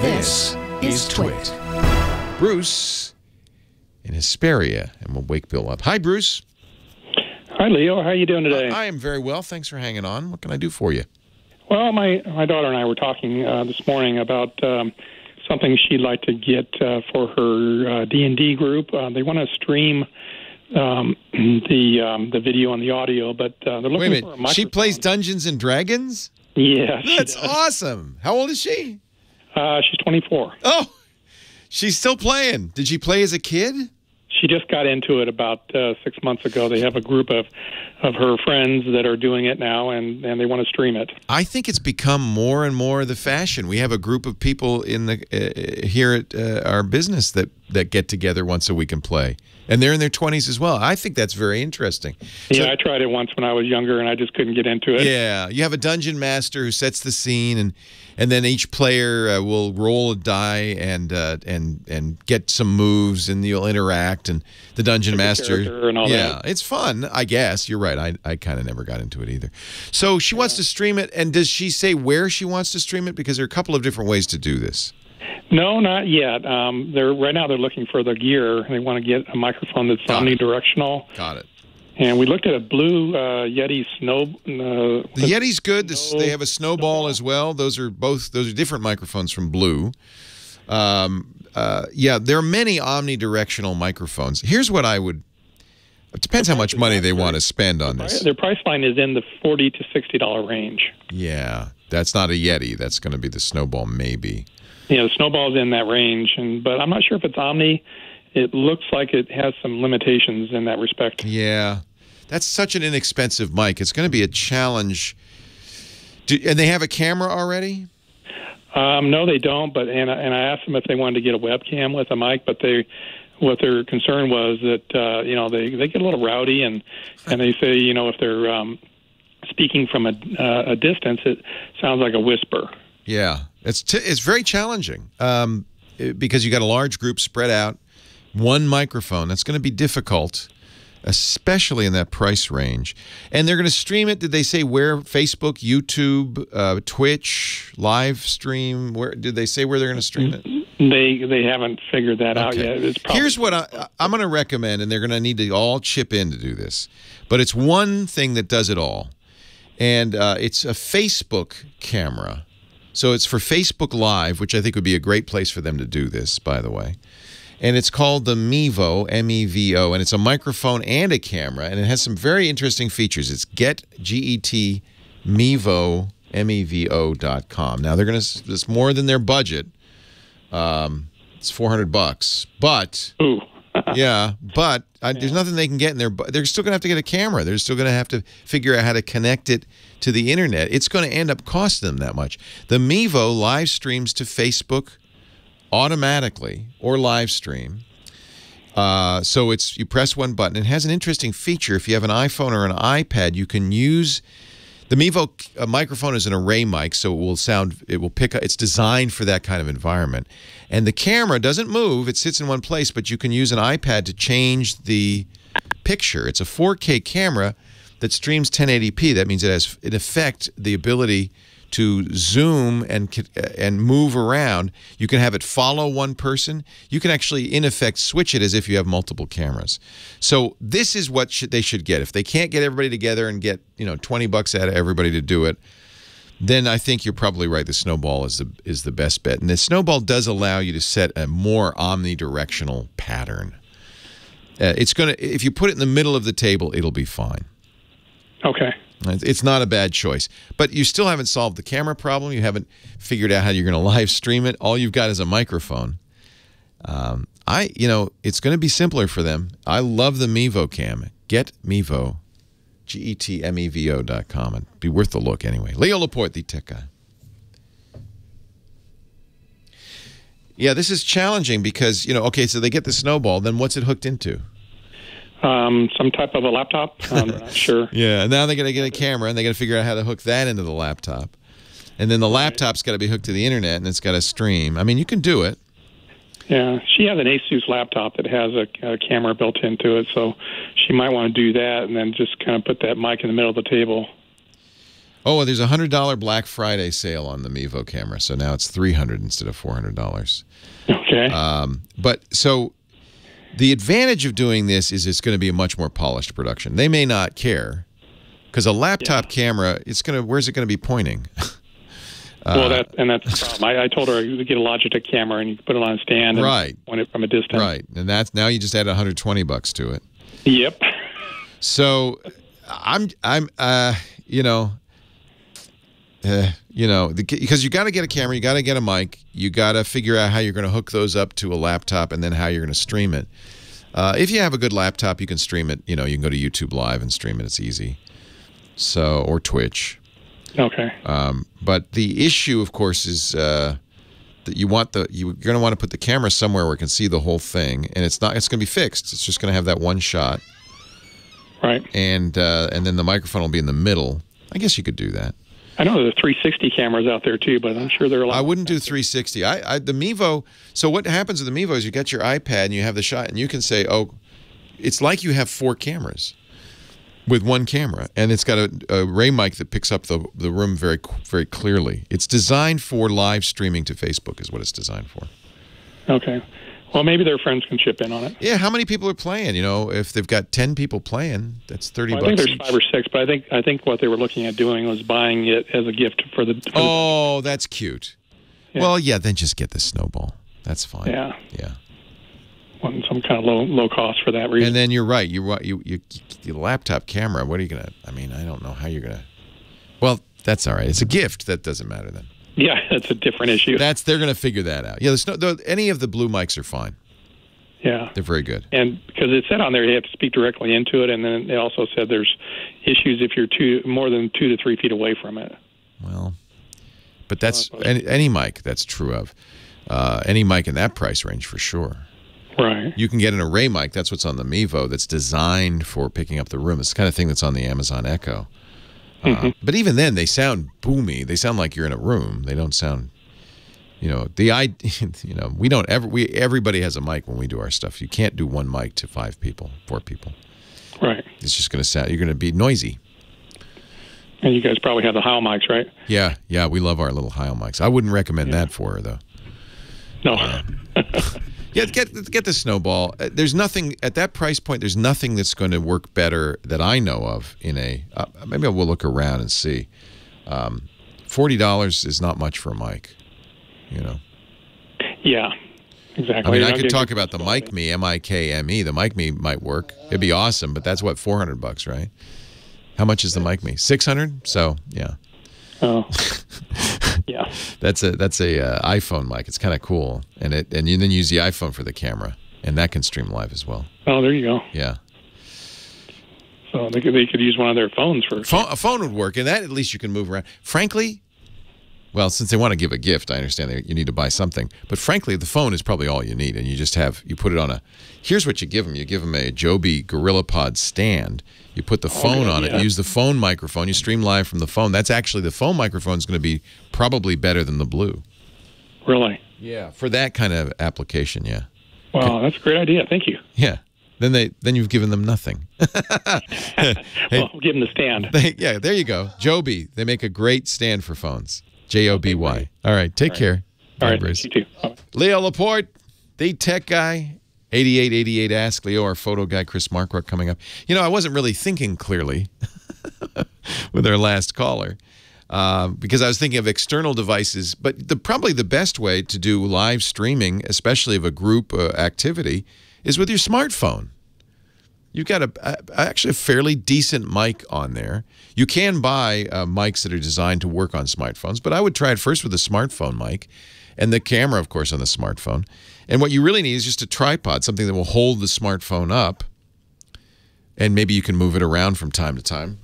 This is TWiT. Bruce in Hesperia, and we'll wake Bill up. Hi, Bruce. Hi, Leo. How are you doing today? I am very well. Thanks for hanging on. What can I do for you? Well, my daughter and I were talking this morning about something she'd like to get for her D&D group. They want to stream the video and the audio, but they're looking Wait a for a minute. microphone. She plays Dungeons and Dragons? Yeah, That's awesome. How old is she? She's 24. Oh, she's still playing. Did she play as a kid? She just got into it about 6 months ago. They have a group of her friends that are doing it now, and they want to stream it. I think it's become more and more the fashion. We have a group of people in the here at our business that get together once a week and play. And they're in their 20s as well. I think that's very interesting. Yeah, I tried it once when I was younger, and I just couldn't get into it. Yeah, you have a dungeon master who sets the scene, and then each player will roll a die and get some moves, and you'll interact. And the dungeon master, and all yeah, that. it's fun. I guess you're right. I kind of never got into it either. So she wants to stream it, and does she say where she wants to stream it? Because there are a couple of different ways to do this. No, not yet. Right now they're looking for the gear. They want to get a microphone that's omnidirectional. Got it. And we looked at a blue Yeti Snow. The Yeti's good. They have a Snowball as well. Those are different microphones from Blue. Yeah, there are many omnidirectional microphones. Here's what I would. It depends how much money they want to spend on this. Their price line is in the $40 to $60 range. Yeah, that's not a Yeti. That's going to be the Snowball, maybe. Yeah, the Snowball's in that range, but I'm not sure if it's Omni. It looks like it has some limitations in that respect. Yeah, that's such an inexpensive mic. It's going to be a challenge. And they have a camera already? No, they don't. But and I asked them if they wanted to get a webcam with a mic, but what their concern was that they get a little rowdy, and they say if they're speaking from a distance, it sounds like a whisper. Yeah, it's very challenging because you got a large group spread out, one microphone. That's going to be difficult, especially in that price range. And they're going to stream it. Did they say where? Facebook, YouTube, Twitch, live stream? Where did they say where they're going to stream it? They haven't figured that out yet. It's probably Here's what I'm going to recommend, and they're going to need to all chip in to do this. But it's one thing that does it all, and it's a Facebook camera. So it's for Facebook Live, which I think would be a great place for them to do this, by the way. And it's called the Mevo, M-E-V-O, and it's a microphone and a camera, and it has some very interesting features. It's G-E-T, Mevo, M-E-V-O.com. Now, they're going to, it's more than their budget. It's $400, but... Ooh. Yeah, but there's nothing they can get in there. They're still going to have to get a camera. They're still going to have to figure out how to connect it to the internet. It's going to end up costing them that much. The Mevo live streams to Facebook automatically or live stream. So you press one button. It has an interesting feature. If you have an iPhone or an iPad, you can use the Mevo microphone is an array mic, so it will pick up. It's designed for that kind of environment. And the camera doesn't move. It sits in one place, but you can use an iPad to change the picture. It's a 4K camera that streams 1080p. That means it has, in effect, the ability to zoom and move around. You can have it follow one person. You can actually, in effect, switch it as if you have multiple cameras. So this is what they should get. If they can't get everybody together and get $20 out of everybody to do it, then I think you're probably right. The Snowball is the best bet. And the Snowball does allow you to set a more omnidirectional pattern. If you put it in the middle of the table, it'll be fine. Okay. It's not a bad choice. But you still haven't solved the camera problem. You haven't figured out how you're going to live stream it. All you've got is a microphone. It's going to be simpler for them. I love the Mevo cam. Get Mevo, GETMEVO.com. It'd be worth the look anyway. Leo Laporte, the tech guy. Yeah, this is challenging because, okay, so they get the Snowball. Then what's it hooked into? Some type of a laptop. I'm not sure. Yeah, and now they got to get a camera, and they got to figure out how to hook that into the laptop. And then the laptop's got to be hooked to the internet, and it's got to stream. I mean, you can do it. Yeah, she has an Asus laptop that has a camera built into it, so she might want to do that and then just kind of put that mic in the middle of the table. Oh, there's a $100 Black Friday sale on the Mevo camera, so now it's $300 instead of $400. Okay. But so the advantage of doing this is it's going to be a much more polished production. They may not care because a laptop camera, where's it going to be pointing? Well, that's the problem. I told her to get a Logitech camera and you put it on a stand and point it from a distance. Right, and now you just add $120 to it. Yep. So because you got to get a camera, you got to get a mic, you got to figure out how you're going to hook those up to a laptop, and then how you're going to stream it. If you have a good laptop, you can stream it. You can go to YouTube Live and stream it. It's easy. Or Twitch. Okay. But the issue, of course, is that you're going to want to put the camera somewhere where it can see the whole thing, and it's going to be fixed. It's just going to have that one shot. Right. And then the microphone will be in the middle. I guess you could do that. I know there's 360 cameras out there too, but I'm sure there are a lot. I wouldn't do 360. The Mevo. So what happens with the Mevo is you get your iPad and you have the shot, and you can say, "Oh, it's like you have 4 cameras with one camera, and it's got a Ray mic that picks up the room very very clearly. It's designed for live streaming to Facebook, is what it's designed for." Okay. Well, maybe their friends can chip in on it. Yeah, how many people are playing? If they've got 10 people playing, that's $30. I think there's 5 or 6, but I think what they were looking at doing was buying it as a gift for the. Oh, that's cute. Yeah. Well, yeah, then just get the snowball. That's fine. Yeah. Yeah. Want some kind of low cost for that reason. And then you're right. Your laptop camera. What are you gonna? I mean, I don't know how you're gonna. Well, that's all right. It's a gift. That doesn't matter then. Yeah, that's a different issue. They're going to figure that out. Yeah, any of the blue mics are fine. Yeah. They're very good. And because it said on there you have to speak directly into it, and then it also said there's issues if you're more than 2 to 3 feet away from it. Well, but that's any mic that's true of. Any mic in that price range for sure. Right. You can get an array mic. That's what's on the Mevo that's designed for picking up the room. It's the kind of thing that's on the Amazon Echo. But even then, they sound boomy. They sound like you're in a room. They don't sound, we don't everybody has a mic when we do our stuff. You can't do one mic to 5 people, 4 people. Right. It's just going to sound, you're going to be noisy. And you guys probably have the Heil mics, right? Yeah, we love our little Heil mics. I wouldn't recommend that for her, though. No. Yeah, get the snowball. There's nothing at that price point. There's nothing that's going to work better that I know of in a. Maybe we'll look around and see. $40 is not much for a mic, Yeah, exactly. I mean, I could talk about the Mic Me, M-I-K-M-E. The Mic Me might work. It'd be awesome, but that's what, $400, right? How much is the Mic Me? $600. So yeah. Oh. Yeah. That's a iPhone mic. It's kind of cool, and you then use the iPhone for the camera, and that can stream live as well. Oh, there you go. Yeah. So they could use one of their phones for a phone would work, and that at least you can move around. Frankly, well, since they want to give a gift, I understand that you need to buy something. But frankly, the phone is probably all you need, and you put it on a. Here's what you give them: you give them a Joby GorillaPod stand. You put the phone on it. You use the phone microphone. You stream live from the phone. That's actually the phone microphone is going to be probably better than the Blue. Really? Yeah, for that kind of application. Yeah. Wow, that's a great idea. Thank you. Yeah. Then you've given them nothing. Well, we'll give them the stand. Yeah, there you go. Joby. They make a great stand for phones. J-O-B-Y. All right, take care. All right, Bruce. you too. Bye. Leo Laporte, the tech guy. 8888 Ask Leo, our photo guy, Chris Marquardt, coming up. I wasn't really thinking clearly with our last caller because I was thinking of external devices. But probably the best way to do live streaming, especially of a group activity, is with your smartphone. You've got actually a fairly decent mic on there. You can buy mics that are designed to work on smartphones, but I would try it first with a smartphone mic and the camera, of course, on the smartphone. And what you really need is just a tripod, something that will hold the smartphone up, and maybe you can move it around from time to time.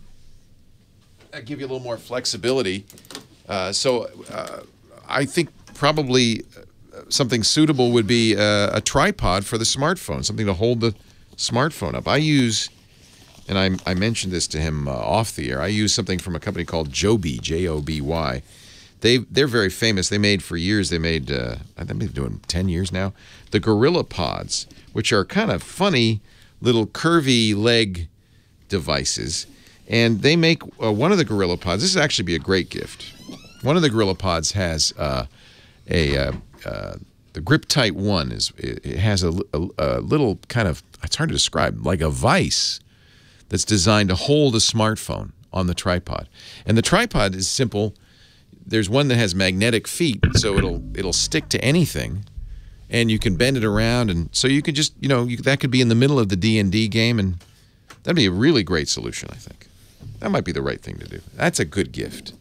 That'll give you a little more flexibility. I think probably something suitable would be a tripod for the smartphone, something to hold the smartphone up. I use, and I mentioned this to him off the air, I use something from a company called Joby, J-O-B-Y. They're very famous. They made for years. I think they've been doing 10 years now. The GorillaPods, which are kind of funny little curvy leg devices, And they make one of the Gorilla Pods. This would actually be a great gift. One of the Gorilla Pods has the Grip Tight one it has a little kind of, it's hard to describe, like a vise that's designed to hold a smartphone on the tripod. And the tripod is simple. There's one that has magnetic feet, so it'll stick to anything, and you can bend it around, and so you can just, you know, that could be in the middle of the D&D game, and that'd be a really great solution, I think. That might be the right thing to do. That's a good gift.